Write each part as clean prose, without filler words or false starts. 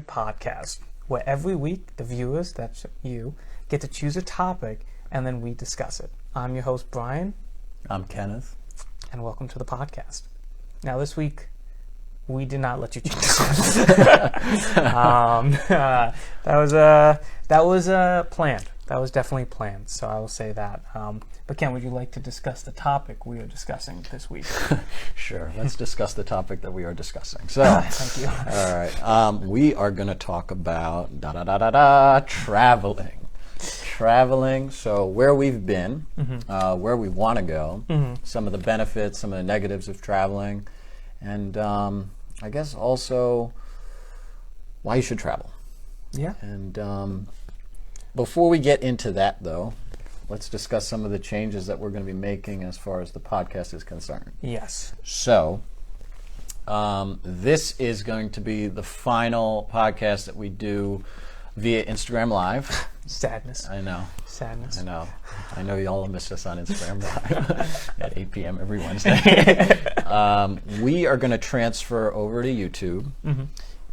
podcast, where every week the viewers, that's you, get to choose a topic and then we discuss it. I'm your host, Brian. I'm Kenneth. And welcome to the podcast. Now, this week, we did not let you choose. That was planned. That was definitely planned, so I will say that. But Ken, would you like to discuss the topic we are discussing this week? Sure. Let's discuss the topic that we are discussing. So, thank you. All right. We are going to talk about traveling. Traveling. So where we've been, where we want to go, some of the benefits, some of the negatives of traveling, and I guess also why you should travel. Yeah. And before we get into that, though, let's discuss some of the changes that we're going to be making as far as the podcast is concerned. Yes. So, this is going to be the final podcast that we do via Instagram Live. Sadness. I know. Sadness. I know. I know you all miss us on Instagram Live at 8 p.m. every Wednesday. We are going to transfer over to YouTube,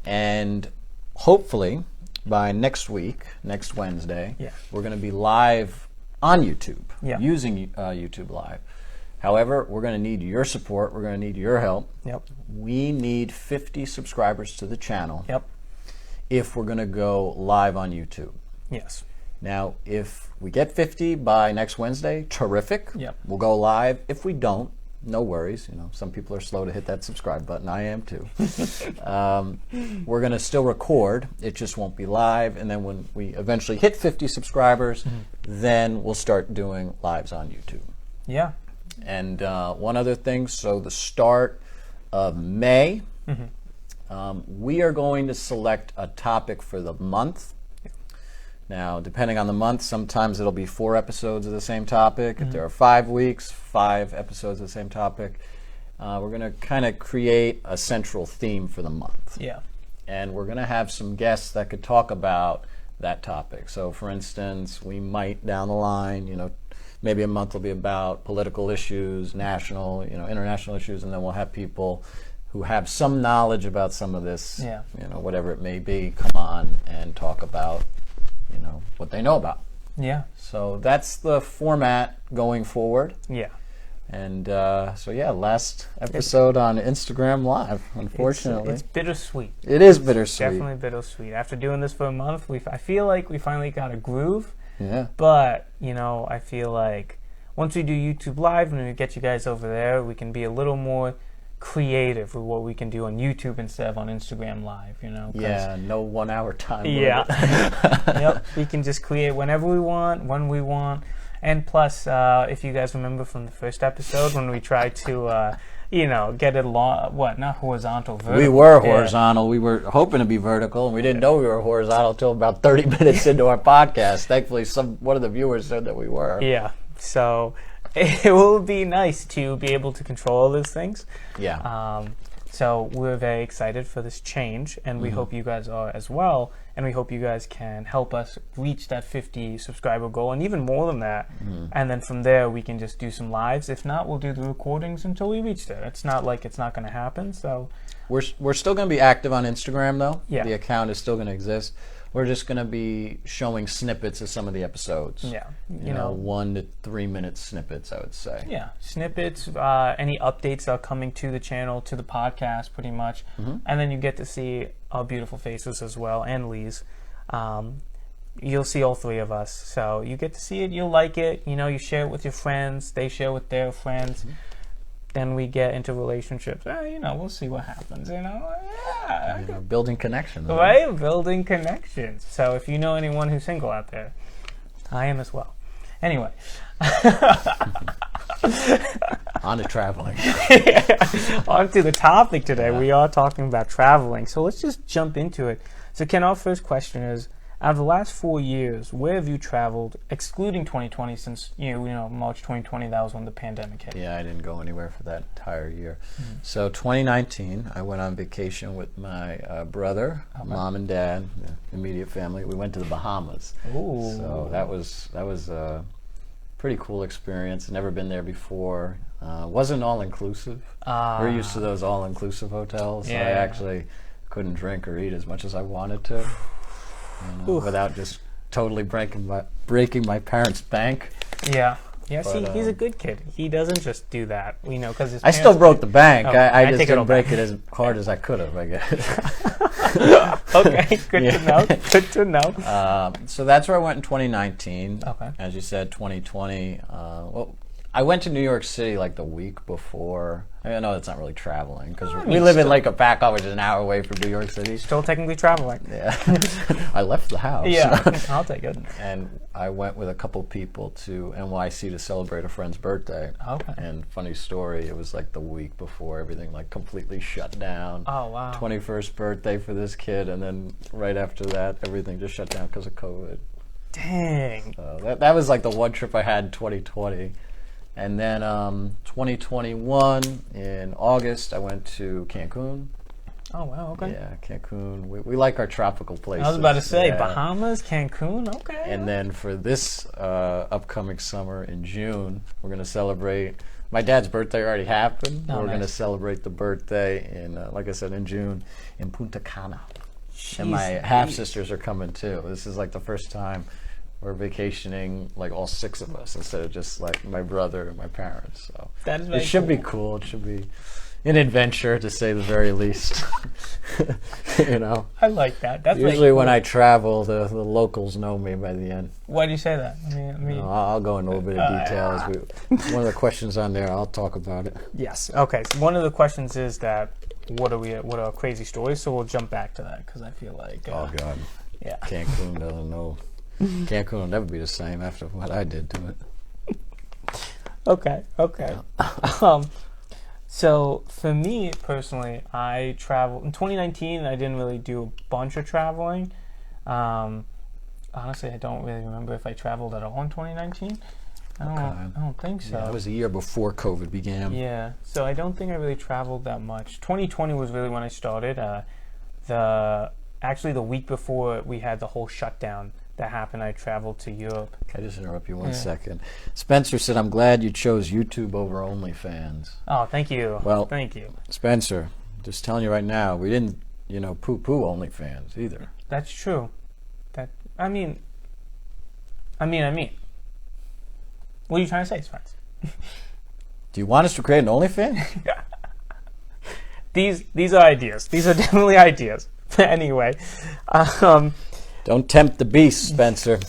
and hopefully by next week, next Wednesday, we're going to be live on YouTube, using YouTube Live. However, we're going to need your support. We're going to need your help. Yep. We need 50 subscribers to the channel. Yep. If we're going to go live on YouTube. Yes. Now, if we get 50 by next Wednesday, terrific. Yep. We'll go live. If we don't, no worries. You know, some people are slow to hit that subscribe button. I am too. We're going to still record. It just won't be live. And then when we eventually hit 50 subscribers, then we'll start doing lives on YouTube. Yeah. And one other thing, so the start of May, we are going to select a topic for the month. Now, depending on the month, sometimes it'll be 4 episodes of the same topic. If there are 5 weeks, 5 episodes of the same topic. We're going to kind of create a central theme for the month. Yeah. And we're going to have some guests that could talk about that topic. So, for instance, we might down the line, maybe a month will be about political issues, national, international issues, and then we'll have people who have some knowledge about some of this, whatever it may be, come on and talk about what they know about. Yeah. So that's the format going forward. Yeah. And last episode on Instagram Live, unfortunately. It's bittersweet. It is bittersweet. Definitely bittersweet. After doing this for a month, I feel like we finally got a groove. Yeah. But, I feel like once we do YouTube Live and we get you guys over there, we can be a little more creative with what we can do on YouTube instead of on Instagram Live, Yeah, no 1 hour time limit. Yeah. Yep. We can just create whenever we want, when we want. And plus, if you guys remember from the first episode when we tried to, get it not horizontal, vertical. We were horizontal. Yeah. We were hoping to be vertical, and we didn't know we were horizontal until about 30 minutes into our podcast. Thankfully, one of the viewers said that we were. Yeah. So it will be nice to be able to control all those things. Yeah. So we're very excited for this change, and we hope you guys are as well. And we hope you guys can help us reach that 50 subscriber goal, and even more than that. And then from there, we can just do some lives. If not, we'll do the recordings until we reach there. It's not like it's not going to happen. So we're still going to be active on Instagram, though. Yeah. The account is still going to exist. We're just going to be showing snippets of some of the episodes. Yeah. 1 to 3 minute snippets, I would say. Yeah. Snippets, any updates that are coming to the channel, to the podcast, pretty much. And then you get to see our beautiful faces as well, and Lee's. You'll see all 3 of us. So you get to see it. You'll like it. You share it with your friends. They share with their friends. Then we get into relationships. We'll see what happens. Building connections. Right? Building connections. So if you know anyone who's single out there, I am as well. Anyway. On to traveling. On to the topic today. Yeah. We are talking about traveling. So let's just jump into it. So Ken, our first question is, out of the last 4 years, where have you traveled, excluding 2020, since March 2020, that was when the pandemic hit? Yeah, I didn't go anywhere for that entire year. So 2019, I went on vacation with my brother, mom and dad, immediate family. We went to the Bahamas. Ooh. So that was a pretty cool experience. Never been there before. Wasn't all inclusive. We're used to those all inclusive hotels. So I actually couldn't drink or eat as much as I wanted to, without just totally breaking my parents' bank. Yeah. Yeah, But, see, he's a good kid. He doesn't just do that, you know, because I still broke the bank. Oh, I I just take it all didn't break back. it as hard as I could have, I guess. Okay, good Yeah. to know. Good to know. So that's where I went in 2019. Okay. As you said, 2020. Well, I went to New York City like the week before. I know that's not really traveling because we live in like a back which is an hour away from New York City. Still technically traveling. Yeah. I left the house. Yeah, I'll take it. And I went with a couple people to NYC to celebrate a friend's birthday. Okay. And funny story, it was like the week before everything like completely shut down. Oh, wow. 21st birthday for this kid, and then right after that, everything just shut down because of COVID. Dang. That was like the one trip I had in 2020. And then 2021, in August, I went to Cancun. Oh, wow, okay. Yeah, Cancun. We like our tropical places. I was about to say, Yeah. Bahamas, Cancun, okay. And then for this upcoming summer in June, we're going to celebrate. My dad's birthday already happened. Oh, we're going to nice. celebrate the birthday in, like I said, in June in Punta Cana. And Jeez. my half sisters are coming too. This is like the first time we're vacationing, like all six of us, instead of just like my brother and my parents. So That is it very should be cool. cool. It should be an adventure, to say the very least. You know. I like that. That's Usually very when cool. I travel, the locals know me by the end. Why do you say that? I mean, I'll go into a little bit of details. One of the questions on there, I'll talk about it. yes. Okay. So one of the questions is that what are crazy stories? So we'll jump back to that because I feel like Oh God, yeah. Cancun doesn't know. Cancun will never be the same after what I did to it. Okay. So for me personally, I traveled in 2019. I didn't really do a bunch of traveling. Honestly, I don't really remember if I traveled at all in 2019. I don't think so. Yeah, that was the year before COVID began. Yeah, so I don't think I really traveled that much. 2020 was really when I started. Actually the week before we had the whole shutdown that happened, I traveled to Europe. Can I just interrupt you one second? Spencer said, "I'm glad you chose YouTube over OnlyFans." Oh, thank you. Well- thank you. Spencer, just telling you right now, we didn't, poo-poo OnlyFans either. That's true. I mean. What are you trying to say, Spence? Do you want us to create an OnlyFans? These are ideas. These are definitely ideas. Anyway, Don't tempt the beast, Spencer.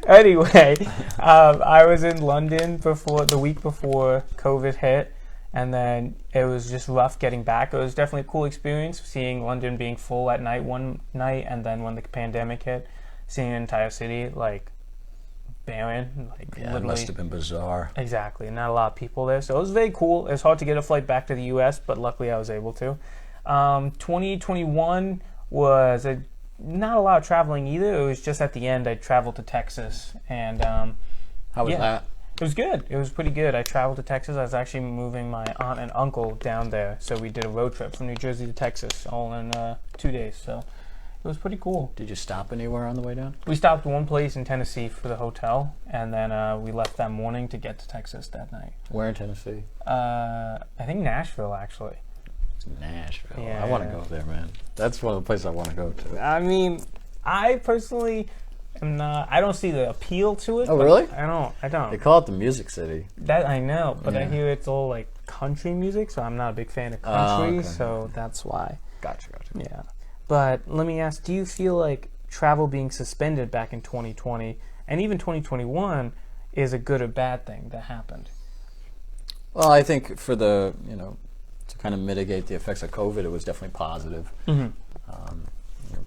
anyway, I was in London the week before COVID hit, and then it was just rough getting back. It was definitely a cool experience seeing London being full at night one night, and then when the pandemic hit, seeing an entire city like barren, like Yeah, it literally. must have been bizarre. Exactly, not a lot of people there, so it was very cool. It was hard to get a flight back to the U.S., but luckily I was able to. 2021 was not a lot of traveling either. It was just at the end I traveled to Texas, and How was yeah. that? It was good. It was pretty good. I traveled to Texas. I was actually moving my aunt and uncle down there, so we did a road trip from New Jersey to Texas, all in 2 days. So it was pretty cool. Did you stop anywhere on the way down? We stopped one place in Tennessee for the hotel, and then we left that morning to get to Texas that night. Where in Tennessee? I think Nashville, actually. Nashville. Yeah. I want to go there, man. That's one of the places I want to go to. I mean, I personally am not. I don't see the appeal to it. Oh, but really? I They don't. call it the Music City. That I know, but I Yeah. hear it's all like country music, so I'm not a big fan of country. okay. So that's why. Gotcha. Yeah. But let me ask: do you feel like travel being suspended back in 2020 and even 2021 is a good or bad thing that happened? Well, I think for the, to kind of mitigate the effects of COVID, it was definitely positive. Mm-hmm.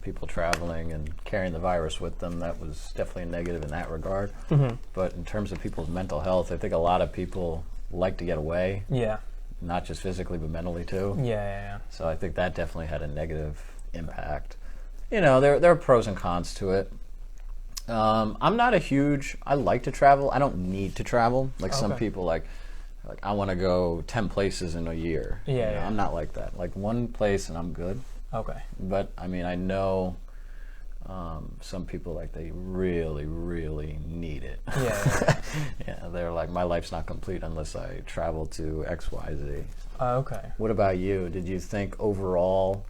People traveling and carrying the virus with them, that was definitely a negative in that regard. Mm-hmm. But in terms of people's mental health, I think a lot of people like to get away, Yeah. not just physically, but mentally too. Yeah. So I think that definitely had a negative impact. There are pros and cons to it. I'm not I like to travel. I don't need to travel. Like some Okay. people, like I want to go 10 places in a year. Yeah. I'm not like that. Like one place and I'm good. Okay. But I mean, I know some people, like, they really, really need it. Yeah. Yeah, they're like, my life's not complete unless I travel to X, Y, Z. Okay. What about you? Did you think overall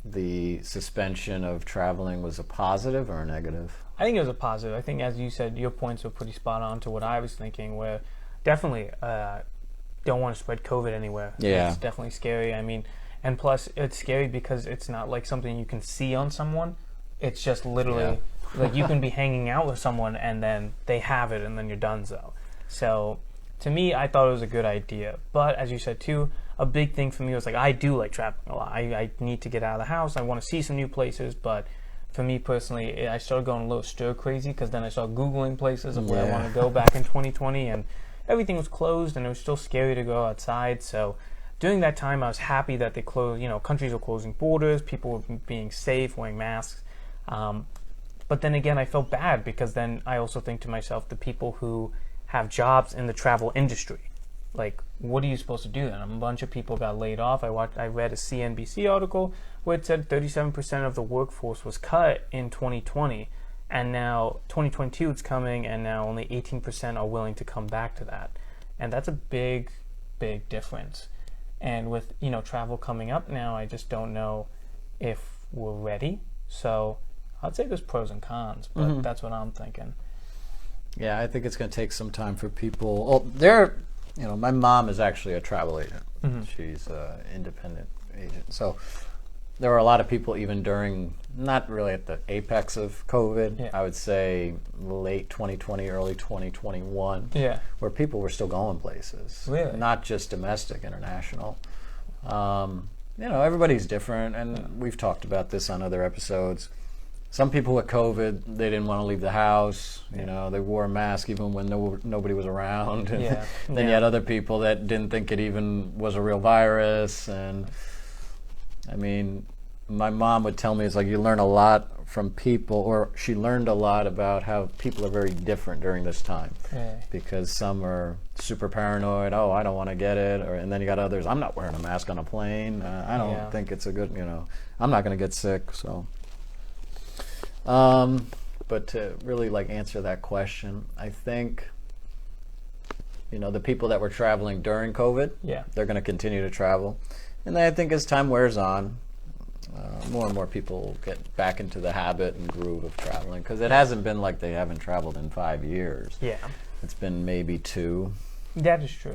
the suspension of traveling was a positive or a negative? I think it was a positive. I think, as you said, your points were pretty spot on to what I was thinking, where definitely don't want to spread COVID anywhere. Yeah. It's definitely scary. I mean, and plus it's scary because it's not like something you can see on someone. It's just literally like you can be hanging out with someone and then they have it and then you're donezo. So to me, I thought it was a good idea. But as you said too, a big thing for me was like, I do like traveling a lot. I need to get out of the house. I want to see some new places. But for me personally, I started going a little stir crazy because then I started Googling places of where I want to go back in 2020, and everything was closed and it was still scary to go outside. So during that time, I was happy that they closed, countries were closing borders, people were being safe, wearing masks. But then again, I felt bad because then I also think to myself, the people who have jobs in the travel industry, like, what are you supposed to do then? A bunch of people got laid off. I read a CNBC article where it said 37% of the workforce was cut in 2020, and now 2022 it's coming, and now only 18% are willing to come back to that. And that's a big, big difference. And with, travel coming up now, I just don't know if we're ready. So I'd say there's pros and cons, but that's what I'm thinking. Yeah, I think it's going to take some time for people. Well, my mom is actually a travel agent. She's an independent agent. So there were a lot of people even during, not really at the apex of COVID, I would say late 2020, early 2021, where people were still going places. Really? Not just domestic, international. Everybody's different, and we've talked about this on other episodes. Some people with COVID, they didn't want to leave the house. They wore a mask even when nobody was around. And then you had other people that didn't think it even was a real virus. And I mean, my mom would tell me, it's like you learn a lot from people, or she learned a lot about how people are very different during this time. Because some are super paranoid. Oh, I don't want to get it. And then you got others, I'm not wearing a mask on a plane. I don't think it's a good, I'm not going to get sick. So. But to really answer that question, I think, the people that were traveling during COVID, they're going to continue to travel. And then I think as time wears on, more and more people get back into the habit and groove of traveling, because it hasn't been like they haven't traveled in 5 years. It's been maybe 2. That is true.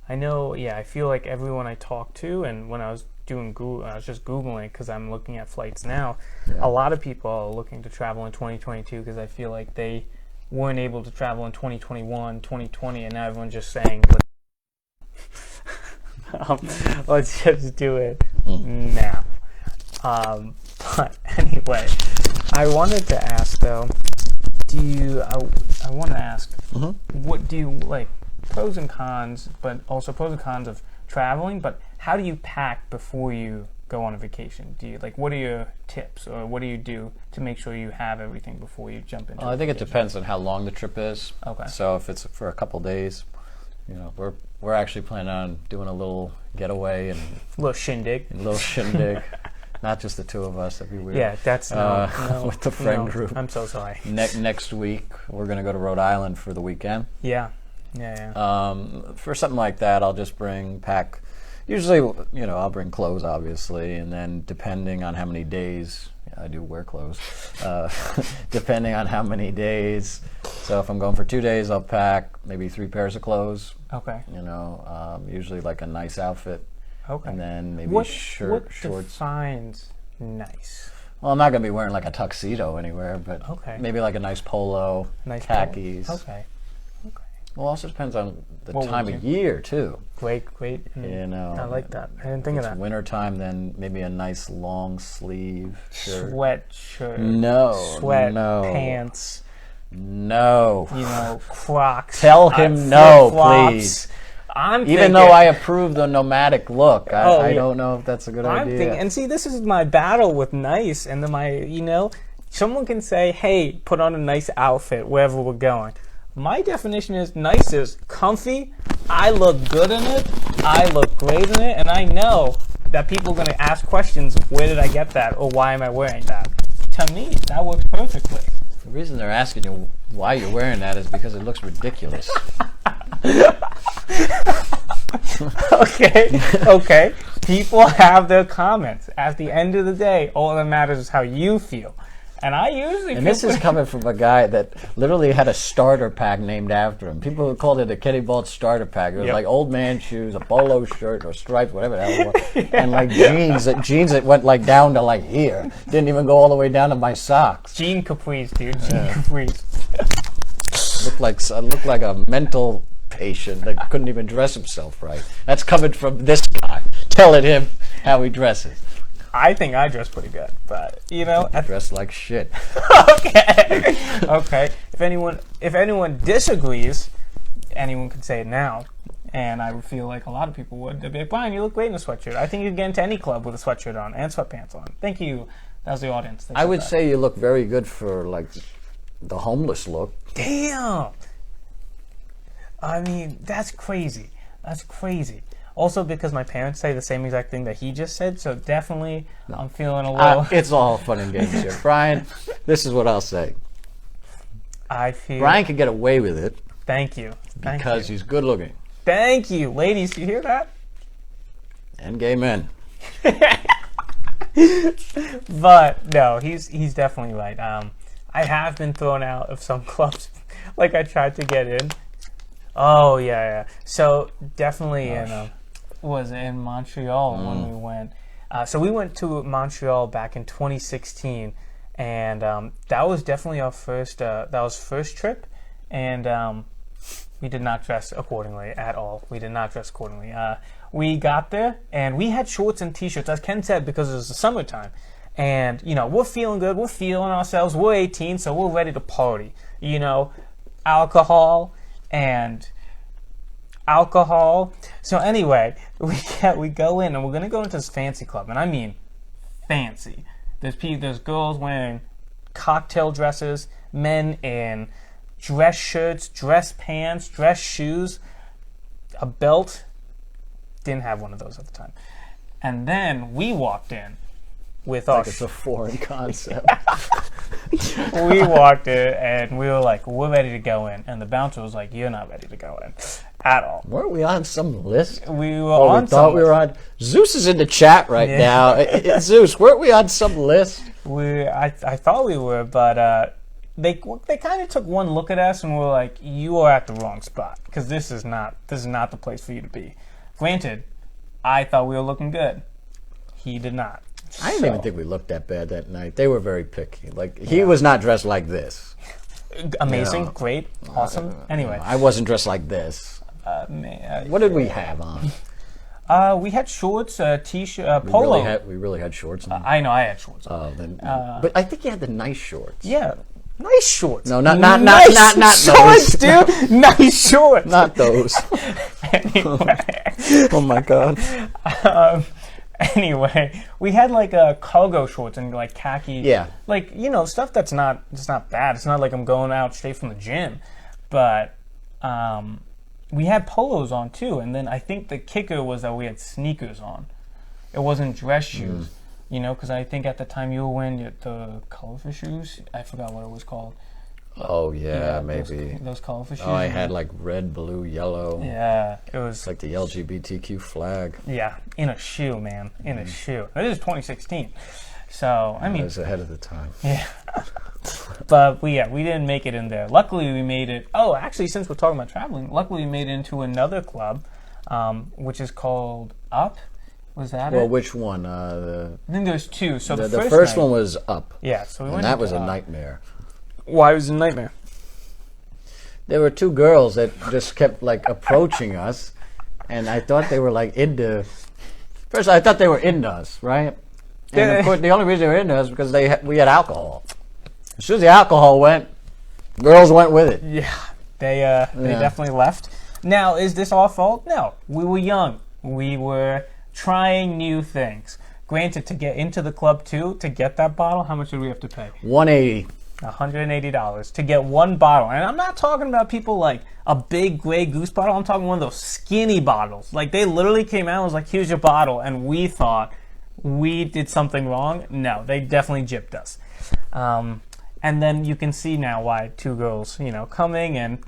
I know. I feel like everyone I talk to, and when I was doing Google, I was just Googling because I'm looking at flights now. A lot of people are looking to travel in 2022 because I feel like they weren't able to travel in 2021, 2020, and now everyone's just saying, let's just do it now. But anyway, I wanted to ask though, I want to ask, what do you like? Pros and cons, but also pros and cons of traveling, but how do you pack before you go on a vacation? What are your tips, or what do you do to make sure you have everything before you jump into I think it depends on how long the trip is. Okay. So if it's for a couple days, we're actually planning on doing a little getaway and a little shindig. Not just the two of us. That'd be weird. Yeah, that's no, with the friend group. I'm so sorry. Next week we're going to go to Rhode Island for the weekend. Yeah. For something like that, I'll just pack. Usually, I'll bring clothes, obviously, and then depending on how many days, I do wear clothes. Depending on how many days. So if I'm going for 2 days, I'll pack maybe 3 pairs of clothes. Okay. Usually like a nice outfit. Okay. And then maybe what shorts. Defines nice? Well, I'm not going to be wearing like a tuxedo anywhere, but maybe like a nice polo, khakis. Okay. Well, it also depends on the time of year, too. Great. I like that. I didn't think of that. If it's winter time, then maybe a nice long sleeve shirt. Sweatshirt. No. Sweat pants. No. Crocs. Tell him no, please. Even though I approve the nomadic look, I don't know if that's a good idea. And see, this is my battle with nice, and then someone can say, hey, put on a nice outfit wherever we're going. My definition is nice is comfy, I look good in it, I look great in it, and I know that people are going to ask questions, where did I get that, or why am I wearing that? To me, that works perfectly. The reason they're asking you why you're wearing that is because it looks ridiculous. Okay. People have their comments. At the end of the day, all that matters is how you feel. And I usually And this is coming from a guy that literally had a starter pack named after him. People called it a Kenny Balt starter pack. It was like old man shoes, a polo shirt, or stripes, whatever the hell it was. And like jeans that went like down to like here. Didn't even go all the way down to my socks. Jean capris, dude. Jean capris. Looked like a mental patient that couldn't even dress himself right. That's coming from this guy, telling him how he dresses. I think I dress pretty good, but you know, Dressed like shit. Okay. If anyone disagrees, anyone can say it now, and I would feel like a lot of people would. They'd be like, Brian, you look great in a sweatshirt. I think you'd get into any club with a sweatshirt on and sweatpants on. Thank you. That was the audience. I would say you look very good for like the homeless look. Damn. I mean, that's crazy. That's crazy. Also, because my parents say the same exact thing that he just said, so definitely I'm feeling a little... It's all fun and games here. Brian, this is what I'll say. I feel... Brian can get away with it Thank you. because he's good looking. Thank you. Ladies, you hear that? And gay men. But, no, he's definitely right. I have been thrown out of some clubs. Like, I tried to get in. Oh, yeah. So, definitely was in Montreal when we went. So we went to Montreal back in 2016, and that was definitely our first. That was first trip, and we did not dress accordingly at all. We did not dress accordingly. We got there, and we had shorts and t-shirts, as Ken said, because it was the summertime, and you know we're feeling good. We're feeling ourselves. We're 18, so we're ready to party. You know, alcohol. So anyway, we go in and we're gonna go into this fancy club, and I mean fancy. There's girls wearing cocktail dresses, men in dress shirts, dress pants, dress shoes, a belt. Didn't have one of those at the time. And then we walked in with our... It's a foreign concept. We walked in and we were like, we're ready to go in. And the bouncer was like, you're not ready to go in at all. Weren't we on some list? We were on we thought we were on... Zeus is in the chat right now. Zeus, weren't we on some list? I thought we were, but they kind of took one look at us and were like, you are at the wrong spot because this is not the place for you to be. Granted, I thought we were looking good. He did not. I didn't even think we looked that bad that night. They were very picky. Like he was not dressed like this. Amazing, great, awesome. Anyway, I wasn't dressed like this. What did we have on? We had shorts, t-shirt, polo. We really had shorts on. I know, I had shorts. But I think you had the nice shorts. Yeah, nice shorts. No, not shorts, those. Dude. Nice shorts. Not those. Anyway. Oh my god. Anyway, we had like cargo shorts and like khaki. Yeah. Like, you know, stuff that's not bad. It's not like I'm going out straight from the gym. But we had polos on too. And then I think the kicker was that we had sneakers on. It wasn't dress shoes. You know, because I think at the time you were wearing the colorful shoes. I forgot what it was called. Oh, yeah, maybe. Those colorful shoes. Oh, I had like red, blue, yellow. Yeah, it was... It's like the LGBTQ flag. Yeah, in a shoe, man. In a shoe. This is 2016. So, I mean... I was ahead of the time. Yeah. But, we didn't make it in there. Luckily, we made it... Oh, actually, since we're talking about traveling, luckily we made it into another club, which is called Up. Was that it? Well, which one? I think there's two. So the first one was Up. Yeah, so we went and that was a Up. nightmare. Why was it a nightmare? There were two girls that just kept like approaching us, and I thought they were like into... First, I thought they were into us, right? And of course, the only reason they were into us was because we had alcohol. As soon as the alcohol went, girls went with it. Yeah, they definitely left. Now, is this our fault? No, we were young. We were trying new things. Granted, to get into the club too, to get that bottle, how much did we have to pay? $180 to get one bottle. And I'm not talking about people like a big Grey Goose bottle. I'm talking one of those skinny bottles. Like they literally came out and was like, here's your bottle. And we thought we did something wrong. No, they definitely gypped us. And then you can see now why two girls, coming and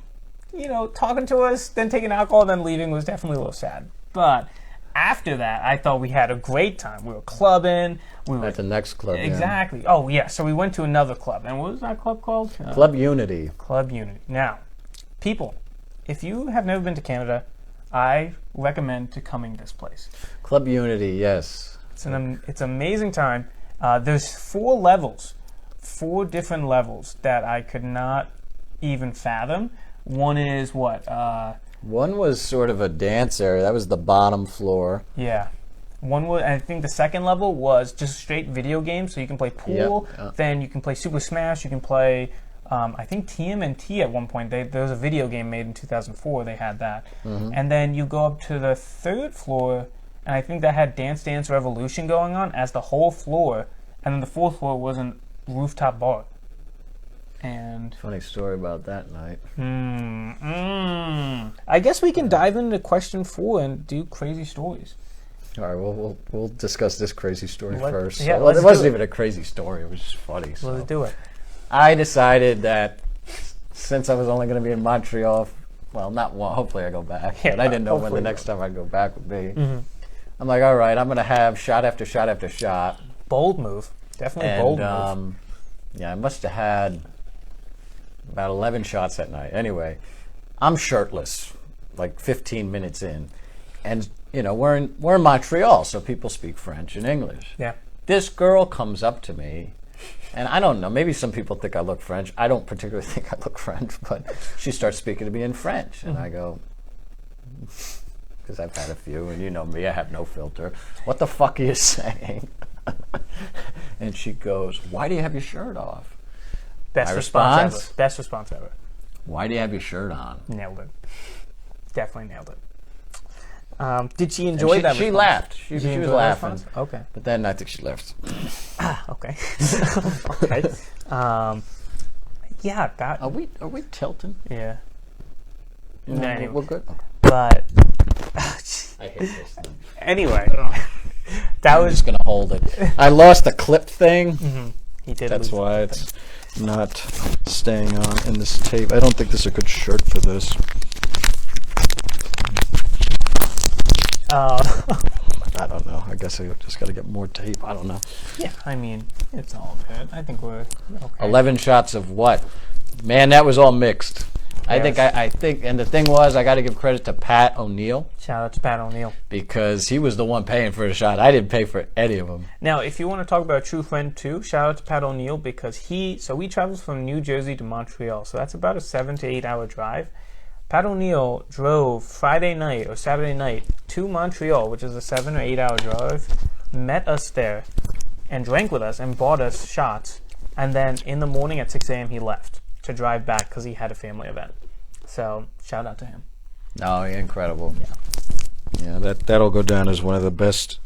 talking to us, then taking alcohol, then leaving was definitely a little sad. But after that, I thought we had a great time. We were clubbing. We were At the next club. yeah. exactly. Oh yeah. So we went to another club, and what was that club called? Club Unity. Club Unity. Now, people, if you have never been to Canada, I recommend to coming this place. Club Unity, yes. It's an amazing time. There's 4 different levels that I could not even fathom. One is what? One was sort of a dance area. That was the bottom floor. Yeah. One was, I think the second level was just straight video games. So you can play pool, then you can play Super Smash, you can play, I think TMNT at one point. There was a video game made in 2004. They had that. And then you go up to the third floor, and I think that had Dance Dance Revolution going on as the whole floor. And then the fourth floor was a rooftop bar. And Funny story about that night. I guess we can dive into question 4 and do crazy stories. All right, we'll discuss this crazy story first. yeah, So, let's it do wasn't it. even a crazy story. It was just funny. So. Let's do it. I decided that since I was only going to be in Montreal, well, not one, hopefully I go back, Yeah, but I didn't know when the hopefully next time I'd go back would be. I'm like, all right, I'm going to have shot after shot after shot. Bold move. Definitely And bold move. yeah, I must have had about 11 shots that night. Anyway, I'm shirtless, like 15 minutes in, and we're in Montreal, so people speak French and English. Yeah. This girl comes up to me, and I don't know, maybe some people think I look French. I don't particularly think I look French, but she starts speaking to me in French, and I go, because I've had a few, and you know me, I have no filter. What the fuck are you saying? And she goes, why do you have your shirt off? Best My response response? ever. Best response ever. Why do you have your shirt on? Nailed it. Definitely nailed it. Did she enjoy she, that she response? laughed. She Did you was enjoy that laughing. response? Okay. But then I think she left. Okay. Okay. Yeah, that. Are we tilting? Yeah. No, No, anyway. we're good. But I hate this thing. anyway, that I'm was. just gonna hold it. I lost the clip thing. He did. That's lose why something. it's not staying on in this tape. I don't think this is a good shirt for this. I don't know. I guess I just got to get more tape. I don't know. Yeah, I mean, it's all good. I think we're okay. 11 shots of what? Man, that was all mixed. Yes. I think, and the thing was, I got to give credit to Pat O'Neill Shout out to Pat O'Neill. because he was the one paying for the shot. I didn't pay for any of them. Now, if you want to talk about a true friend too, shout out to Pat O'Neill because we traveled from New Jersey to Montreal, so that's about a 7 to 8 hour drive. Pat O'Neill drove Friday night or Saturday night to Montreal, which is a 7 or 8 hour drive, met us there, and drank with us and bought us shots. And then in the morning at 6 a.m. he left to drive back because he had a family event. So shout out to him. No, incredible. Yeah, that'll go down as one of the best.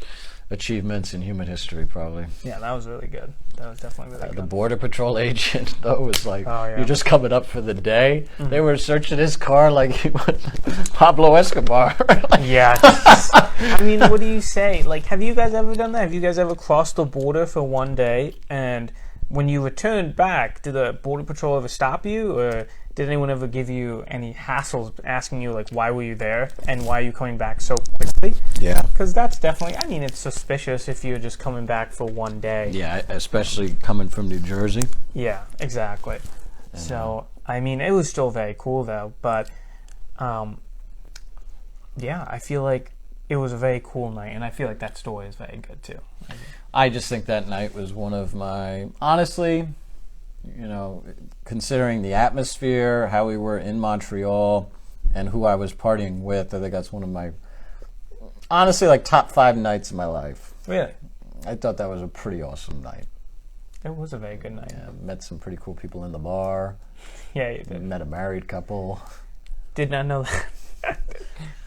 Achievements in human history, probably. Yeah, that was really good. That was definitely really The good. Border Patrol agent, though, was like, Oh, yeah. you're just coming up for the day. They were searching his car like he was Pablo Escobar. Yeah. I mean, what do you say? Like, have you guys ever done that? Have you guys ever crossed the border for one day and when you returned back, did the Border Patrol ever stop you? Or did anyone ever give you any hassles asking you, like, why were you there? And why are you coming back so quickly? Yeah. Because that's definitely, I mean, it's suspicious if you're just coming back for one day. Yeah, especially coming from New Jersey. Yeah, exactly. So, I mean, it was still very cool, though. But, yeah, I feel like it was a very cool night. And I feel like that story is very good, too. I just think that night was one of my, honestly, considering the atmosphere, how we were in Montreal, and who I was partying with, I think that's one of my, honestly, like top 5 nights of my life. Really? I thought that was a pretty awesome night. It was a very good night. Yeah, met some pretty cool people in the bar. Yeah, you did. Met a married couple. Did not know that.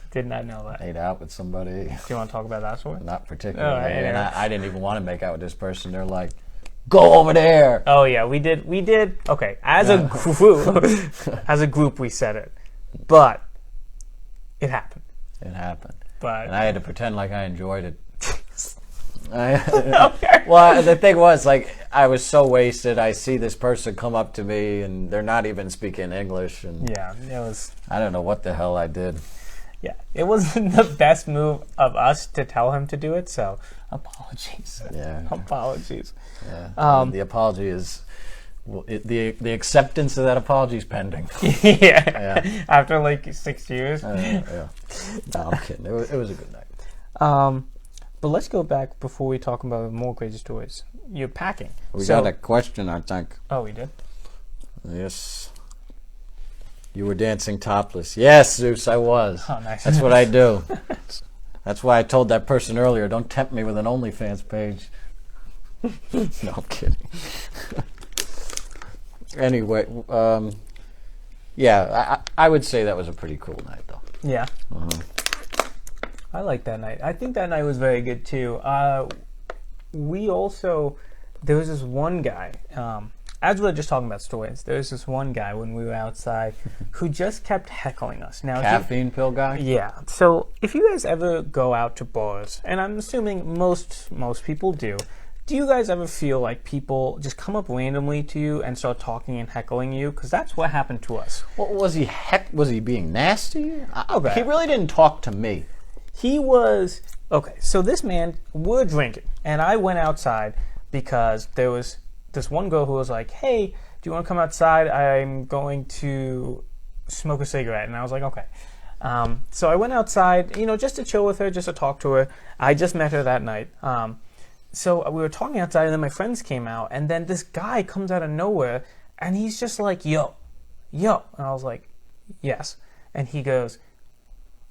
Did not know that. Ate out with somebody. Do you want to talk about that story? Not particularly. Oh, right, and yeah. I didn't even want to make out with this person. They're like, go over there. Oh yeah, we did. Okay, as a group, we said it, but it happened. It happened. But And I had to pretend like I enjoyed it. okay. Well, the thing was, like, I was so wasted. I see this person come up to me, and they're not even speaking English, and Yeah, it was. I don't know what the hell I did. Yeah, it wasn't the best move of us to tell him to do it. So apologies. Yeah. Apologies. Yeah. The apology is the acceptance of that apology is pending. Yeah. After like 6 years. Yeah. No, I'm kidding. It was a good night. But let's go back before we talk about more crazy stories. You're packing. We got a question, I think. Oh, we did? Yes. You were dancing topless. Yes, Zeus, I was. Oh, nice. That's what I do. That's why I told that person earlier, don't tempt me with an OnlyFans page. No, I'm kidding. Anyway, yeah, I would say that was a pretty cool night, though. Yeah. Uh-huh. I like that night. I think that night was very good, too. We also... There was this one guy... as we were just talking about stories, there was this one guy when we were outside who just kept heckling us. Now, Caffeine pill guy? Yeah. So if you guys ever go out to bars, and I'm assuming most people do you guys ever feel like people just come up randomly to you and start talking and heckling you? Because that's what happened to us. Well, was he being nasty? Okay. He really didn't talk to me. He was... Okay, so this man, we're drinking, and I went outside because there was this one girl who was like, hey, do you want to come outside? I'm going to smoke a cigarette. And I was like, okay. So I went outside, just to chill with her, just to talk to her. I just met her that night. So we were talking outside, and then my friends came out, and then this guy comes out of nowhere, and he's just like, yo. And I was like, yes. And he goes,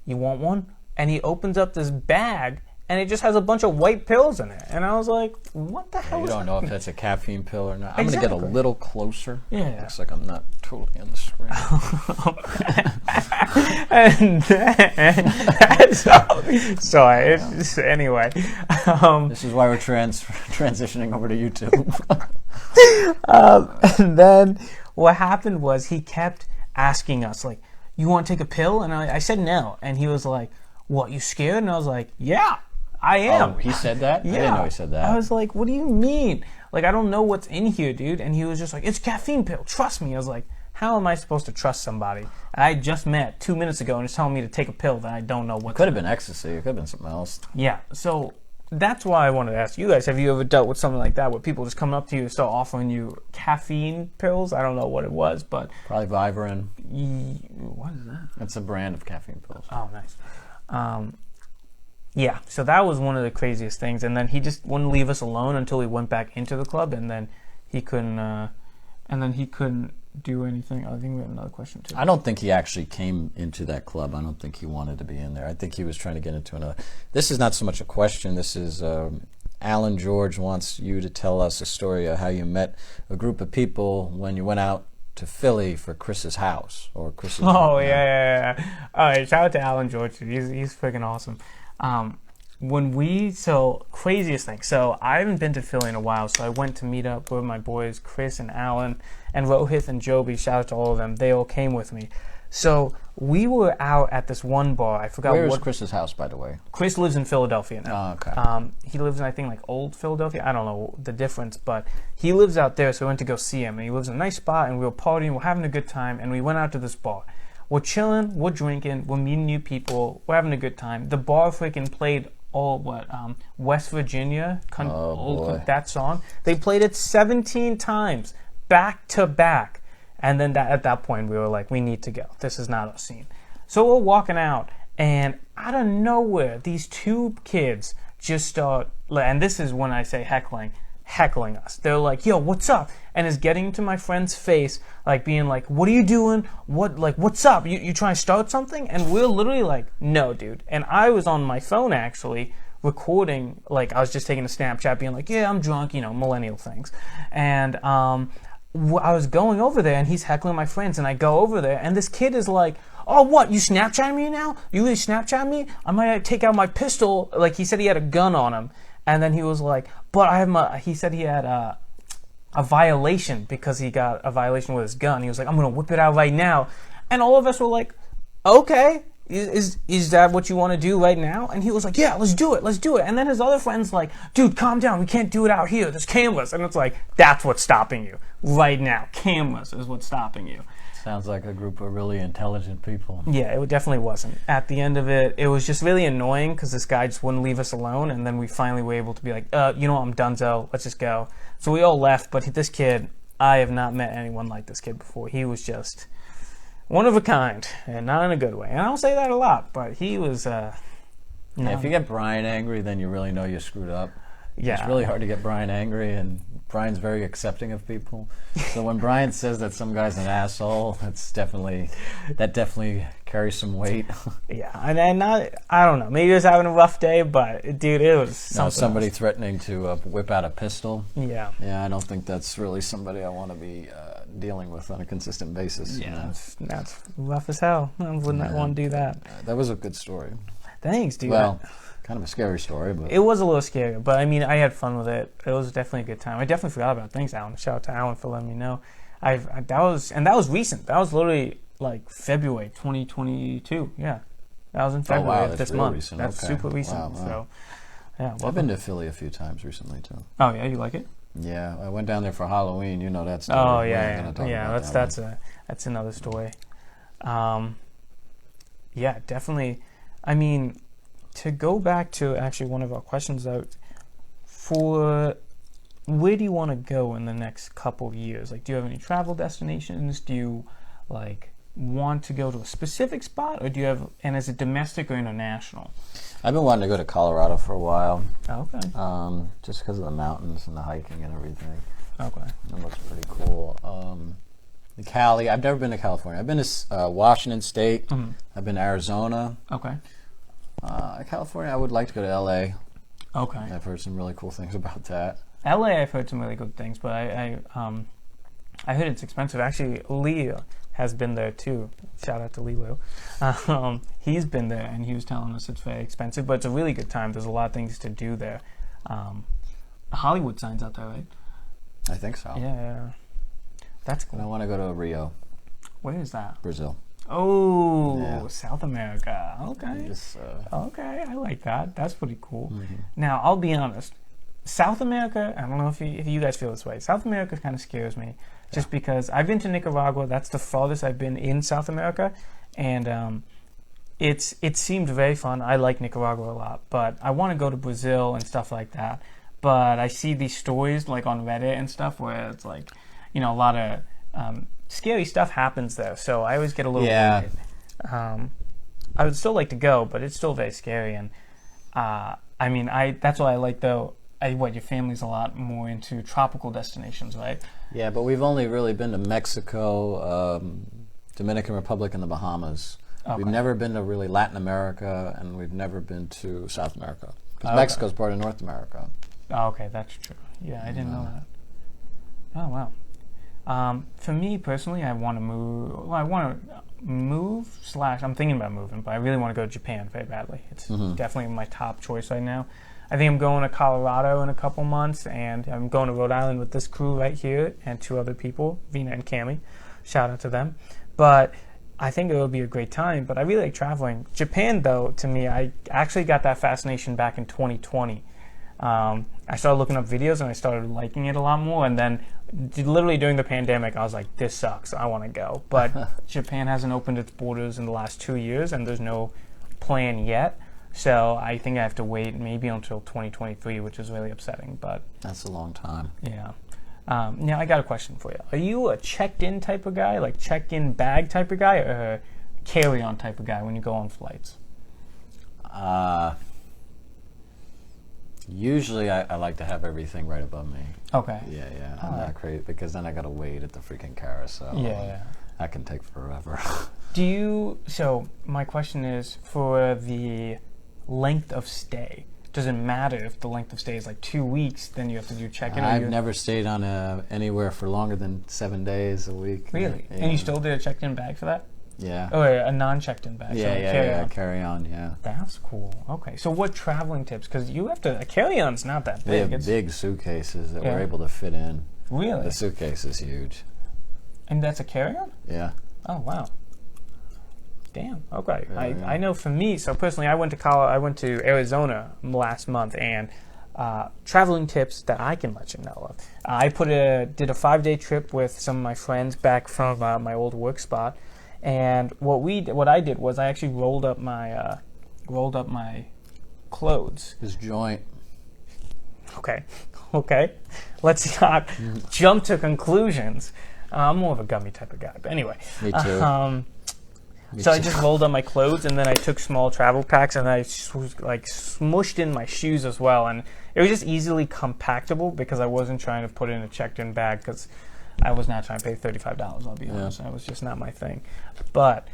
you want one? And he opens up this bag, and it just has a bunch of white pills in it. And I was like, what the hell You is don't that? know if that's a caffeine pill or not. I'm going to get a Exactly. little closer. Yeah. Looks like I'm not totally on the screen. And then, sorry. Anyway, This is why we're transitioning over to YouTube. and then what happened was he kept asking us, like, you want to take a pill? And I said no. And he was like, what, you scared? And I was like, yeah, I am. Oh, he said that? Yeah. I didn't know he said that. I was like, what do you mean? Like, I don't know what's in here, dude. And he was just like, it's caffeine pill. Trust me. I was like, how am I supposed to trust somebody I just met 2 minutes ago and is telling me to take a pill that I don't know what? Could have been ecstasy. It could have been something else. Yeah. So that's why I wanted to ask you guys, have you ever dealt with something like that where people just come up to you and start offering you caffeine pills? I don't know what it was, but... Probably Vivarin. What is that? It's a brand of caffeine pills. Oh, nice. Yeah, so that was one of the craziest things. And then he just wouldn't leave us alone until we went back into the club, and then he couldn't do anything. I think we have another question too. I don't think he actually came into that club. I don't think he wanted to be in there. I think he was trying to get into another. This is not so much a question. This is Alan George wants you to tell us a story of how you met a group of people when you went out to Philly for Chris's house or Chris's. Oh yeah. All right, shout out to Alan George. He's freaking awesome. Craziest thing. So I haven't been to Philly in a while, so I went to meet up with my boys, Chris and Alan, and Rohith and Joby. Shout out to all of them. They all came with me. So we were out at this one bar. I forgot Where is what. Chris's house, by the way? Chris lives in Philadelphia now. Oh, okay. He lives in, I think, like old Philadelphia. I don't know the difference, but he lives out there, so I went to go see him. And he lives in a nice spot, and we were partying, we're having a good time, and we went out to this bar. We're chilling, we're drinking, we're meeting new people, we're having a good time. The bar freaking played West Virginia, boy. that song. They played it 17 times, back to back. And then at that point, we were like, we need to go. This is not our scene. So we're walking out, and out of nowhere, these two kids just start, and this is when I say heckling us. They're like, yo, what's up? And is getting to my friend's face, like being like, what are you doing? What's up? You trying to start something? And we're literally like, no, dude. And I was on my phone, actually, recording, like I was just taking a Snapchat being like, yeah, I'm drunk, millennial things. And I was going over there, and he's heckling my friends, and I go over there, and this kid is like, oh, what, you Snapchatting me now? You really Snapchat me? I might take out my pistol. Like, he said he had a gun on him, and then he was like, but he said he had a violation because he got a violation with his gun. He was like, I'm going to whip it out right now. And all of us were like, okay. is that what you want to do right now? And he was like, yeah, let's do it. And then his other friend's like, dude, calm down. We can't do it out here. There's cameras. And it's like, that's what's stopping you right now. Cameras is what's stopping you. Sounds like a group of really intelligent people. Yeah, it definitely wasn't. At the end of it, it was just really annoying because this guy just wouldn't leave us alone. And then we finally were able to be like, you know what, I'm donezo. Let's just go. So we all left. But this kid, I have not met anyone like this kid before. He was just one of a kind, and not in a good way. And I don't say that a lot, but he was. Yeah, if you get Brian angry, then you really know you screwed up. Yeah. It's really hard to get Brian angry, and Brian's very accepting of people. So when Brian says that some guy's an asshole, that definitely carries some weight. Yeah, and I don't know. Maybe he was having a rough day, but dude, it was something. Somebody else. threatening to whip out a pistol. Yeah. Yeah, I don't think that's really somebody I want to be dealing with on a consistent basis. Yeah, you know? that's rough as hell. I would not want to do that. That was a good story. Thanks, dude. Well, kind of a scary story, but It was a little scary, but I mean, I had fun with it. It was definitely a good time. I definitely forgot about it. Thanks, Alan. Shout out to Alan for letting me know. That was recent. That was literally like February 2022. Yeah, that was in February of that's this real month. recent. That's Okay. super recent. Wow. So, yeah. I've welcome. been to Philly a few times recently too. Oh yeah, you like it? Yeah, I went down there for Halloween. You know that story. Oh We're not yeah, gonna talk yeah. about That's another story. Yeah, definitely. I mean, to go back to actually one of our questions out, for where do you want to go in the next couple of years? Like, do you have any travel destinations? Do you like want to go to a specific spot, or do you have? And is it domestic or international? I've been wanting to go to Colorado for a while, Okay. just because of the mountains and the hiking and everything. Okay. It looks pretty cool. Cali. I've never been to California. I've been to Washington State. Mhm. I've been to Arizona. Okay. California. I would like to go to LA. Okay. I've heard some really cool things about that. LA, I've heard some really good things, but I heard it's expensive. Actually, Lee has been there too. Shout out to Lilo. He's been there, and he was telling us it's very expensive, but it's a really good time. There's a lot of things to do there. Hollywood signs out there, right? I think so. Yeah. That's And I cool. want to go to Rio, Where is that? Brazil. Oh, Yeah. South America. Okay. Just, Okay, I like that. That's pretty cool. mhm. Now, I'll be honest. South America, I don't know if you guys feel this way. South America kind of scares me just because I've been to Nicaragua. That's the farthest I've been in South America. And it seemed very fun. I like Nicaragua a lot. But I want to go to Brazil and stuff like that. But I see these stories like on Reddit and stuff where it's like, a lot of scary stuff happens there. So I always get a little Yeah. worried. I would still like to go, but it's still very scary. And I mean, that's what I like though. Your family's a lot more into tropical destinations, right? Yeah, but we've only really been to Mexico, Dominican Republic, and the Bahamas. Okay. We've never been to really Latin America, and we've never been to South America. Because Okay. Mexico's part of North America. Oh, okay, that's true. Yeah, I didn't know that. Oh, wow. For me personally, I want to move. Well, I want to move / I'm thinking about moving, but I really want to go to Japan very badly. It's definitely my top choice right now. I think I'm going to Colorado in a couple months, and I'm going to Rhode Island with this crew right here and 2 other people, Vina and Cami. Shout out to them. But I think it will be a great time, but I really like traveling. Japan, though, to me, I actually got that fascination back in 2020. I started looking up videos and I started liking it a lot more, and then literally during the pandemic I was like, this sucks, I want to go. But Japan hasn't opened its borders in the last 2 years and there's no plan yet, so I think I have to wait maybe until 2023, which is really upsetting, but That's a long time. yeah. Now I got a question for you. Are you a checked-in type of guy, like check-in bag type of guy, or a carry-on type of guy when you go on flights? Usually I like to have everything right above me. Okay. Yeah. I'm not crazy, because then I got to wait at the freaking carousel. Yeah. That can take forever. So my question is, for the length of stay, does it matter if the length of stay is like 2 weeks, then you have to do check-in? or I've you- never stayed on anywhere for longer than 7 days a week. Really? Yeah. And you still did a checked-in bag for that? Yeah. Oh, a non-checked-in bag. so carry-on. Carry on, yeah. That's cool. Okay. So what traveling tips? Because you have to, a carry-on's not that They big. have It's big suitcases that Yeah. we're able to fit in. Really? The suitcase is huge. And that's a carry-on? Yeah. Oh, wow. Damn. Okay. Yeah. I know for me, so personally, I went to college. I went to Arizona last month, and traveling tips that I can let you know of. I did a 5-day trip with some of my friends back from my old work spot, and what I did was I actually rolled up my clothes. His joint. Okay. Let's not jump to conclusions. I'm more of a gummy type of guy, but anyway. Me too. So I just rolled up my clothes, and then I took small travel packs, and I smushed in my shoes as well, and it was just easily compactable because I wasn't trying to put it in a checked-in bag because I was not trying to pay $35. I'll be honest, that was just not my thing. But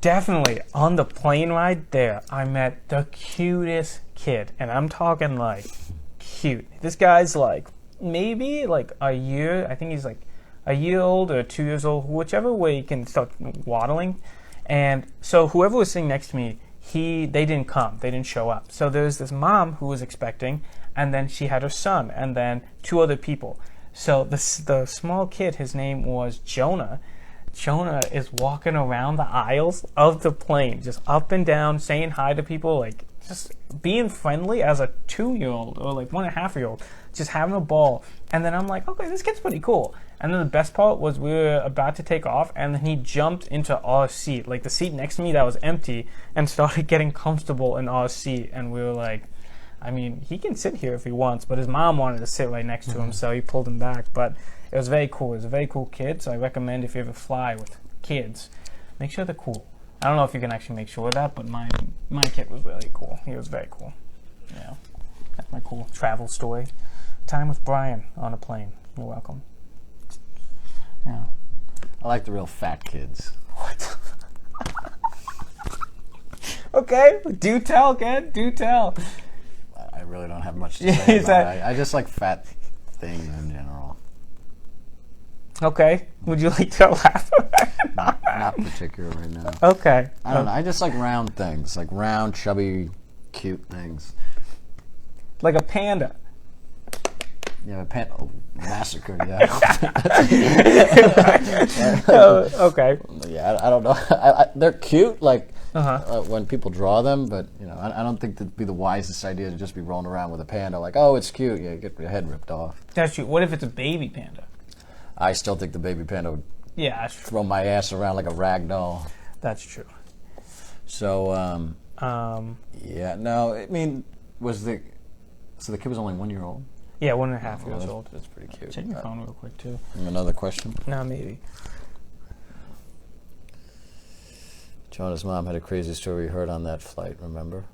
definitely on the plane ride there, I met the cutest kid, and I'm talking like cute. This guy's like maybe like a year. I think he's like a year old or 2 years old, whichever way he can start waddling. And so whoever was sitting next to me, they didn't come. They didn't show up. So there's this mom who was expecting, and then she had her son, and then 2 other people. So the small kid, his name was Jonah. Jonah is walking around the aisles of the plane, just up and down, saying hi to people, like just being friendly as a 2-year-old or like 1.5-year-old, just having a ball. And then I'm like, okay, this kid's pretty cool. And then the best part was we were about to take off, and then he jumped into our seat, like the seat next to me that was empty, and started getting comfortable in our seat. And we were like, I mean, he can sit here if he wants, but his mom wanted to sit right next to him, so he pulled him back. But it was very cool. It was a very cool kid, so I recommend if you ever fly with kids, make sure they're cool. I don't know if you can actually make sure of that, but my kid was really cool. He was very cool. Yeah, that's my cool travel story. Time with Brian on a plane. You're welcome. Yeah. I like the real fat kids. What? Okay, do tell, kid. Do tell. I really don't have much to say about it. I just like fat things in general. Okay. Would you like to laugh? Not particular right now. Okay. I don't know. I just like round things, like round, chubby, cute things. Like a panda. Yeah, massacre. Yeah. Okay. Yeah, I don't know. They're cute, like when people draw them, but I don't think that'd be the wisest idea to just be rolling around with a panda. Like, oh, it's cute. Yeah, get your head ripped off. That's true. What if it's a baby panda? I still think the baby panda would throw my ass around like a rag doll. That's true. So, yeah, no, I mean, so the kid was only 1 year old? Yeah, 1.5 years old. That's pretty cute. Check your phone real quick, too. Another question? No, maybe. Jonah's mom had a crazy story we heard on that flight, remember?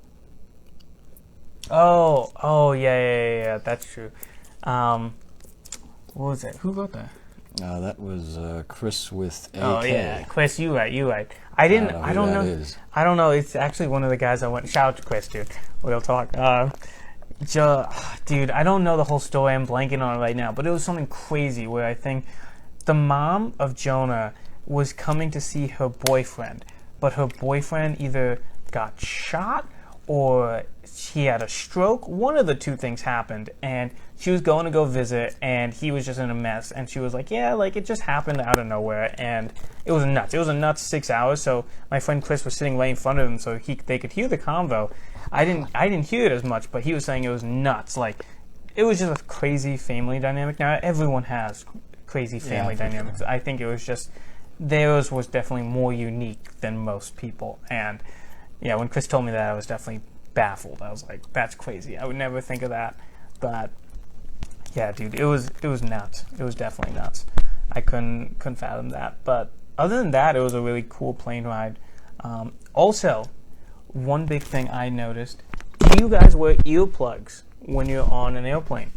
Oh, yeah, that's true. What was it? Who wrote that? That was Chris with AK. Oh, yeah, Chris, you right. I don't know. It's actually one of the guys I went. Shout out to Chris, dude. We'll talk. Dude, I don't know the whole story. I'm blanking on it right now, but it was something crazy where I think the mom of Jonah was coming to see her boyfriend, but her boyfriend either got shot or he had a stroke. One of the two things happened, and she was going to go visit, and he was just in a mess, and she was like, yeah, like, it just happened out of nowhere, and it was nuts. It was a nuts 6 hours, so my friend Chris was sitting right in front of him, so they could hear the convo. I didn't hear it as much, but he was saying it was nuts. Like, it was just a crazy family dynamic. Now, everyone has crazy family dynamics. Sure. I think it was just, theirs was definitely more unique than most people, and yeah, when Chris told me that, I was definitely baffled. I was like, that's crazy. I would never think of that. But yeah, dude, it was nuts. It was definitely nuts. I couldn't fathom that. But other than that, it was a really cool plane ride. Also, one big thing I noticed, do you guys wear earplugs when you're on an airplane?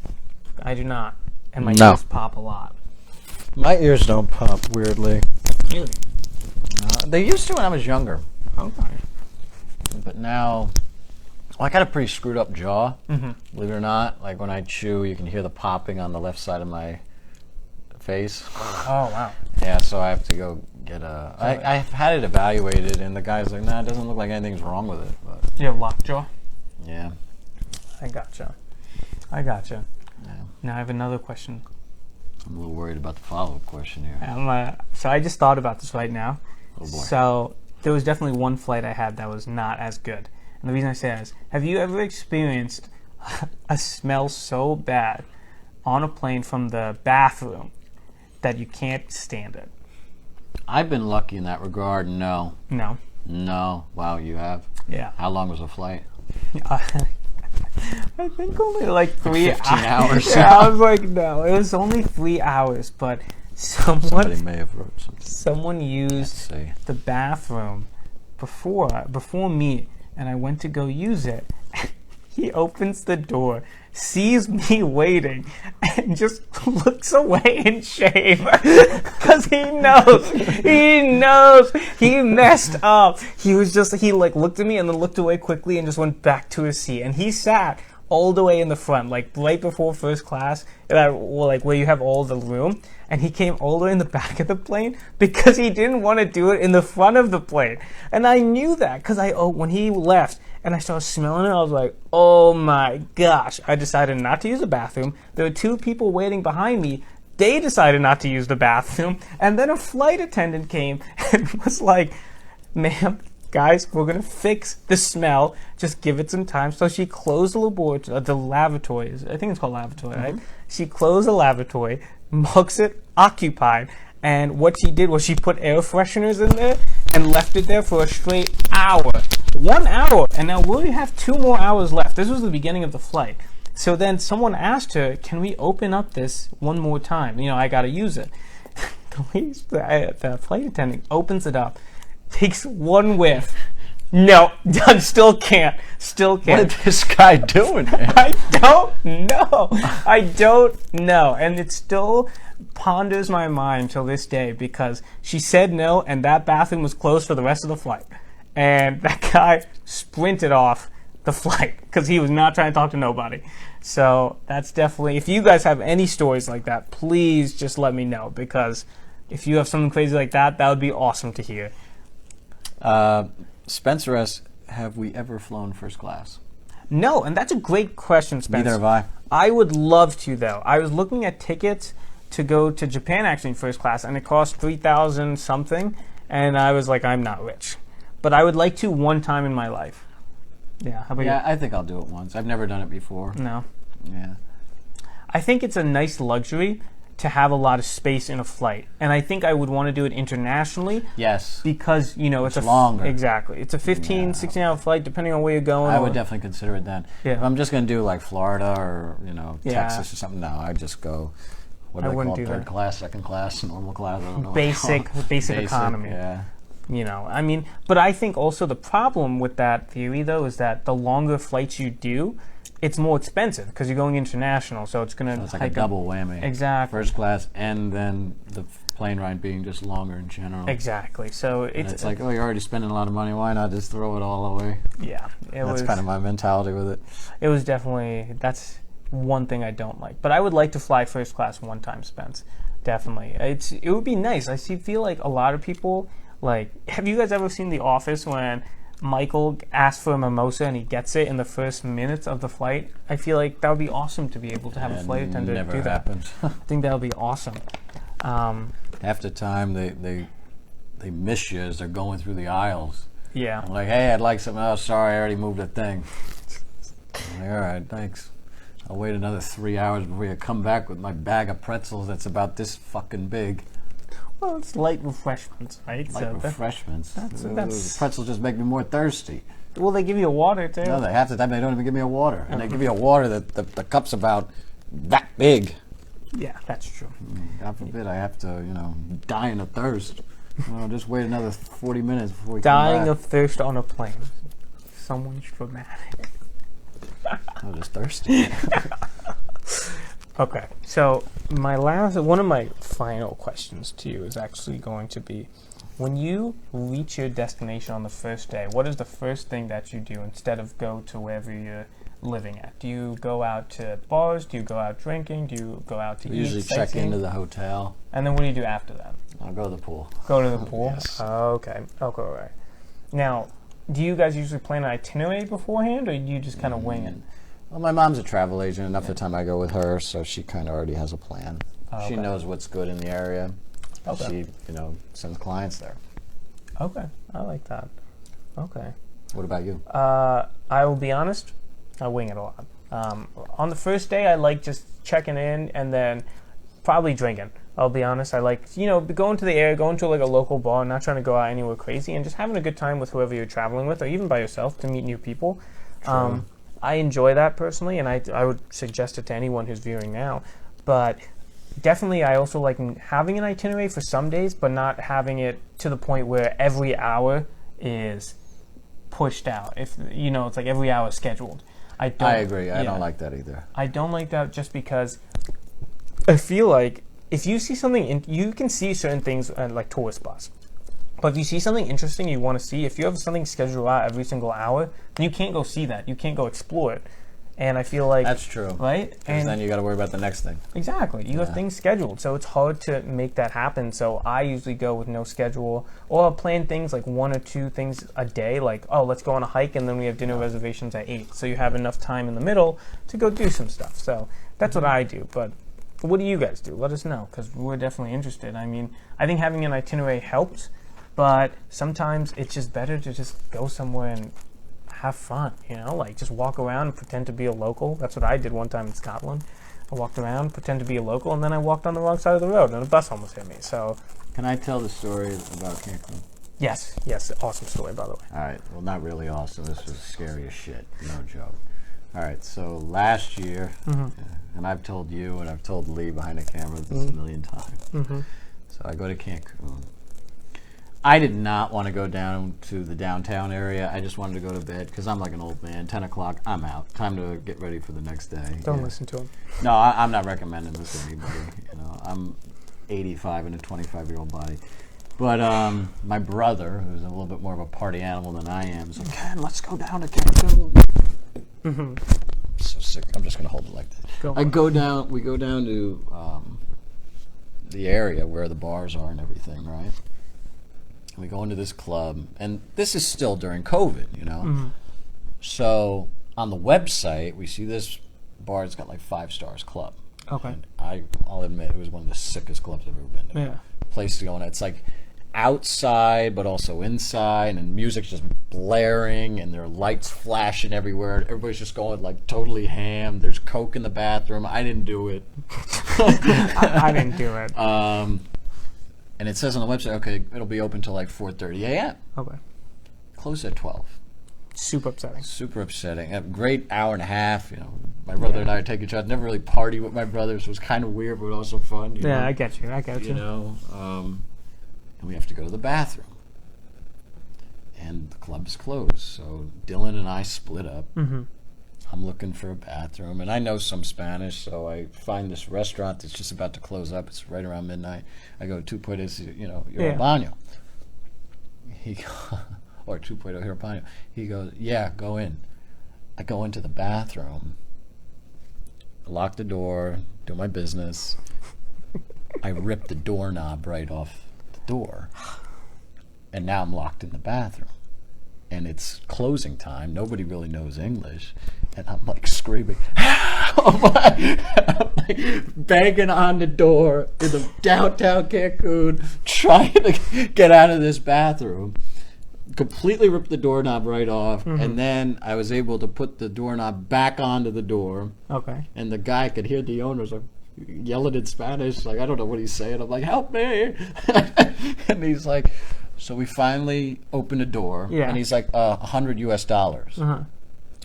I do not. And my ears pop a lot. My ears don't pop, weirdly. Really? They used to when I was younger. Okay. But now, I got a pretty screwed up jaw, believe it or not. Like when I chew, you can hear the popping on the left side of my face. Oh, wow. Yeah, so I have to go get I've had it evaluated, and the guy's like, nah, it doesn't look like anything's wrong with it. But Do you have lockjaw? yeah. I gotcha. Yeah. Now I have another question. I'm a little worried about the follow-up question here. So I just thought about this right now. Oh boy. So there was definitely one flight I had that was not as good. And the reason I say that is, have you ever experienced a smell so bad on a plane from the bathroom that you can't stand it? I've been lucky in that regard. No. No. No. Wow, you have? Yeah. How long was the flight? I think only like 3 15 hours. Yeah, I was like, no, it was only 3 hours, but Somebody may have wrote something. someone Let's used see. the bathroom before me, and I went to go use it. He opens the door, sees me waiting, and just looks away in shame because he knows he messed up. He like looked at me and then looked away quickly and just went back to his seat. And he sat all the way in the front, like right before first class, like where you have all the room. And he came all the way in the back of the plane because he didn't want to do it in the front of the plane. And I knew that because when he left and I started smelling it, I was like, oh my gosh. I decided not to use the bathroom. There were 2 people waiting behind me. They decided not to use the bathroom. And then a flight attendant came and was like, ma'am, guys, we're going to fix the smell. Just give it some time. So she closed the lavatory. I think it's called lavatory, right? She closed the lavatory, marks it occupied, and what she did was she put air fresheners in there and left it there for a straight hour. 1 hour. And now we only have 2 more hours left. This was the beginning of the flight. So then someone asked her, can we open up this one more time? I got to use it. The flight attendant opens it up, takes one whiff. No, still can't. What is this guy doing? I don't know. And it still ponders my mind till this day because she said no and that bathroom was closed for the rest of the flight. And that guy sprinted off the flight because he was not trying to talk to nobody. So that's definitely, if you guys have any stories like that, please just let me know, because if you have something crazy like that, that would be awesome to hear. Spencer asks, have we ever flown first class? No, and that's a great question, Spencer. Neither have I. I would love to, though. I was looking at tickets to go to Japan actually in first class, and it cost $3,000 something, and I was like, I'm not rich. But I would like to one time in my life. Yeah, how about you? Yeah, I think I'll do it once. I've never done it before. No. Yeah. I think it's a nice luxury to have a lot of space in a flight. And I think I would want to do it internationally. Yes. Because, it's longer. Exactly. It's a 15, 16-hour flight, depending on where you're going. I would definitely consider it then. Yeah. If I'm just going to do like Florida or, Texas or something, no, I'd just go, what do I they wouldn't call it? do Third that. class, second class, normal class, I don't know. Basic economy. Yeah. But I think also the problem with that theory, though, is that the longer flights you do, it's more expensive because you're going international, so it's going to It's like a double whammy. Exactly. First class and then the plane ride being just longer in general. Exactly. So it's like, you're already spending a lot of money. Why not just throw it all away? Yeah. That's kind of my mentality with it. It was definitely, that's one thing I don't like. But I would like to fly first class one time, Spence. Definitely. It would be nice. I feel like a lot of people, have you guys ever seen The Office when Michael asks for a mimosa and he gets it in the first minutes of the flight? I feel like that would be awesome to be able to have a flight attendant do that. Happens. I think that would be awesome. Half the time they miss you as they're going through the aisles. Yeah. I'm like, hey, I'd like something else. Sorry, I already moved a thing. I'm like, all right, thanks. I'll wait another 3 hours before you come back with my bag of pretzels that's about this fucking big. Well, it's light refreshments, right? Refreshments. That's pretzels just make me more thirsty. Well, they give you water too. No, half the time they don't even give me a water. And they give you a water that the cup's about that big. Yeah, that's true. God forbid I have to, dying of thirst. Just wait another 40 minutes before we Dying come back. of thirst on a plane. Someone's dramatic. I'm just thirsty. Okay, so one of my final questions to you is actually going to be, when you reach your destination on the first day, what is the first thing that you do instead of go to wherever you're living at? Do you go out to bars? Do you go out drinking? Do you go out to eat? Usually check into the hotel. And then what do you do after that? I'll go to the pool. Go to the pool? Yes. Okay, all right. Now, do you guys usually plan an itinerary beforehand, or do you just kind of wing it? Well, my mom's a travel agent. Enough of the time I go with her, so she kind of already has a plan. Okay. She knows what's good in the area. Okay. She, sends clients there. Okay, I like that. Okay. What about you? I will be honest, I wing it a lot. On the first day, I like just checking in and then probably drinking. I'll be honest. I like, going to the area, going to like a local bar, not trying to go out anywhere crazy, and just having a good time with whoever you're traveling with, or even by yourself to meet new people. I enjoy that personally, and I would suggest it to anyone who's viewing now. But definitely, I also like having an itinerary for some days, but not having it to the point where every hour is pushed out. If it's like every hour scheduled. I agree. I don't like that either. I don't like that just because I feel like if you see something, you can see certain things like tourist spots. But if you see something interesting you want to see, if you have something scheduled out every single hour, then you can't go see that. You can't go explore it. And I feel like... That's true. Right? And then you got to worry about the next thing. Exactly. You have things scheduled. So it's hard to make that happen. So I usually go with no schedule. Or I'll plan things like 1 or 2 things a day. Like, let's go on a hike and then we have dinner reservations at 8. So you have enough time in the middle to go do some stuff. So that's what I do. But what do you guys do? Let us know, because we're definitely interested. I mean, I think having an itinerary helps. But sometimes it's just better to just go somewhere and have fun, like just walk around and pretend to be a local. That's what I did one time in Scotland. I walked around, pretend to be a local, and then I walked on the wrong side of the road and a bus almost hit me. So, can I tell the story about Cancun? Yes, awesome story, by the way. All right, well, not really awesome. This was scary as shit, no joke. All right, so last year, and I've told you and I've told Lee behind the camera this a million times. So I go to Cancun. I did not want to go down to the downtown area. I just wanted to go to bed because I'm like an old man. 10 o'clock, I'm out. Time to get ready for the next day. Don't listen to him. No, I'm not recommending this to anybody. I'm 85 in a 25-year-old body. But my brother, who's a little bit more of a party animal than I am, is like, Ken, let's go down to Cancun. I'm so sick. I'm just going to hold it like this. We go down to the area where the bars are and everything, right? We go into this club, and this is still during COVID, So on the website, we see this bar. It's got like 5 stars club. Okay. And I'll admit it was one of the sickest clubs I've ever been to. Yeah. Place to go in. It's like outside, but also inside, and music's just blaring, and there are lights flashing everywhere. Everybody's just going like totally ham. There's Coke in the bathroom. I didn't do it. I didn't do it. And it says on the website, okay, it'll be open till like 4:30 a.m. Okay. Closed at 12. Super upsetting. Super upsetting. A great hour and a half. My brother and I would take each other. Never really party with my brothers. So it was kind of weird, but also fun. Yeah, I get you. And we have to go to the bathroom. And the club is closed. So Dylan and I split up. I'm looking for a bathroom, and I know some Spanish, so I find this restaurant that's just about to close up. It's right around midnight. I go, "Tu puedes, ir al baño?" Or "Tu puedo ir al baño?" He goes, "Yeah, go in." I go into the bathroom, lock the door, do my business. I rip the doorknob right off the door, and now I'm locked in the bathroom. And it's closing time. Nobody really knows English. And I'm like screaming, help! I'm like banging on the door in the downtown Cancun, trying to get out of this bathroom. Completely ripped the doorknob right off. And then I was able to put the doorknob back onto the door. Okay. And the guy could hear the owners like yelling in Spanish. Like, I don't know what he's saying. I'm like, help me! And he's like... So we finally opened a door, and he's like, $100 US.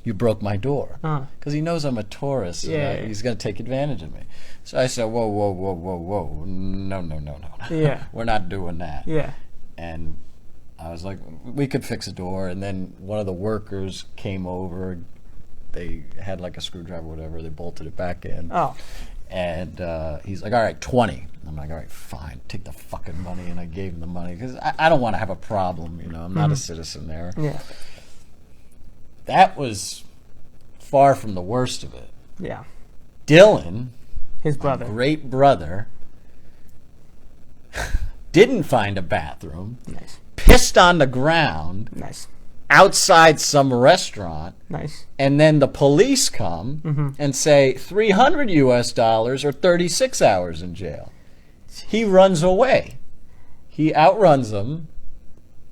You broke my door. Because he knows I'm a tourist, and he's going to take advantage of me. So I said, whoa. No. Yeah. We're not doing that. Yeah. And I was like, we could fix a door. And then one of the workers came over. They had like a screwdriver or whatever. They bolted it back in. Oh. And he's like, all right, 20. I'm like, all right, fine, take the fucking money. And I gave him the money because I don't want to have a problem, I'm not a citizen there. Yeah. That was far from the worst of it. Yeah. Dylan, his brother, my great brother, didn't find a bathroom. Nice. Pissed on the ground. Nice. Outside some restaurant. Nice. And then the police come and say $300 US or 36 hours in jail. He runs away. He outruns them,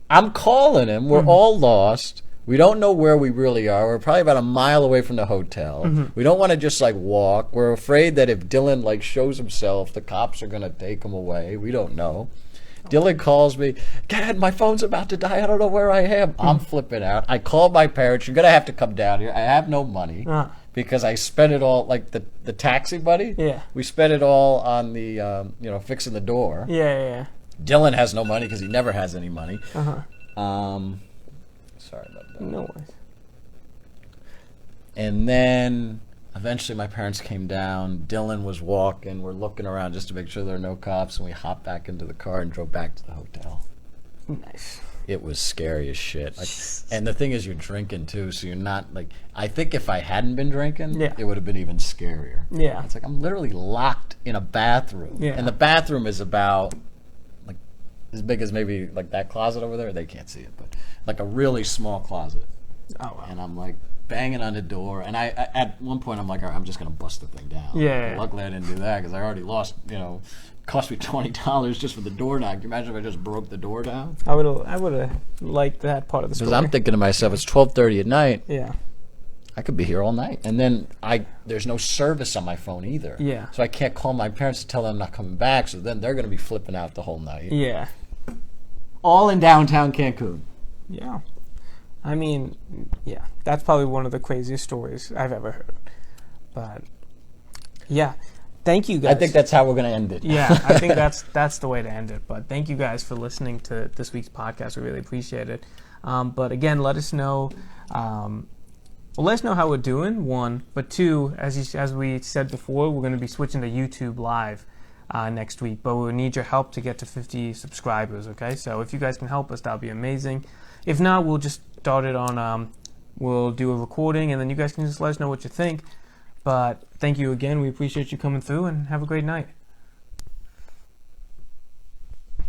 I'm calling him. We're all lost. We don't know where we really are. We're probably about a mile away from the hotel. We don't want to just like walk. We're afraid that if Dylan like shows himself, the cops are going to take him away. We don't know. Dylan calls me, Dad, my phone's about to die. I don't know where I am. I'm flipping out. I call my parents. You're going to have to come down here. I have no money because I spent it all, like the taxi buddy. Yeah. We spent it all on the, fixing the door. Yeah. Dylan has no money because he never has any money. Uh-huh. Sorry about that. No worries. And then eventually my parents came down. Dylan was walking. We're looking around just to make sure there are no cops. And we hopped back into the car and drove back to the hotel. Nice. It was scary as shit. Like, and the thing is, you're drinking too, so you're not like. I think if I hadn't been drinking, it would have been even scarier. Yeah. It's like I'm literally locked in a bathroom, and the bathroom is about like as big as maybe like that closet over there. They can't see it, but like a really small closet. Oh wow. And I'm like banging on the door, and I at one point I'm like, all right, I'm just gonna bust the thing down. Yeah. Luckily I didn't do that because I already lost. Cost me $20 just for the door knock. Can you imagine if I just broke the door down? I would have liked that part of the story. Because I'm thinking to myself, it's 12:30 at night. Yeah. I could be here all night, and then there's no service on my phone either. Yeah. So I can't call my parents to tell them I'm not coming back. So then they're gonna be flipping out the whole night. Yeah. All in downtown Cancun. Yeah. I mean, yeah, that's probably one of the craziest stories I've ever heard. But yeah, thank you guys. I think that's how we're gonna end it. Yeah, I think that's the way to end it. But thank you guys for listening to this week's podcast. We really appreciate it. But again, let us know. Let us know how we're doing. One, but two, as we said before, we're going to be switching to YouTube Live next week. But we'll need your help to get to 50 subscribers. Okay, so if you guys can help us, that'll be amazing. If not, we'll just start it on. We'll do a recording, and then you guys can just let us know what you think. But thank you again. We appreciate you coming through, and have a great night.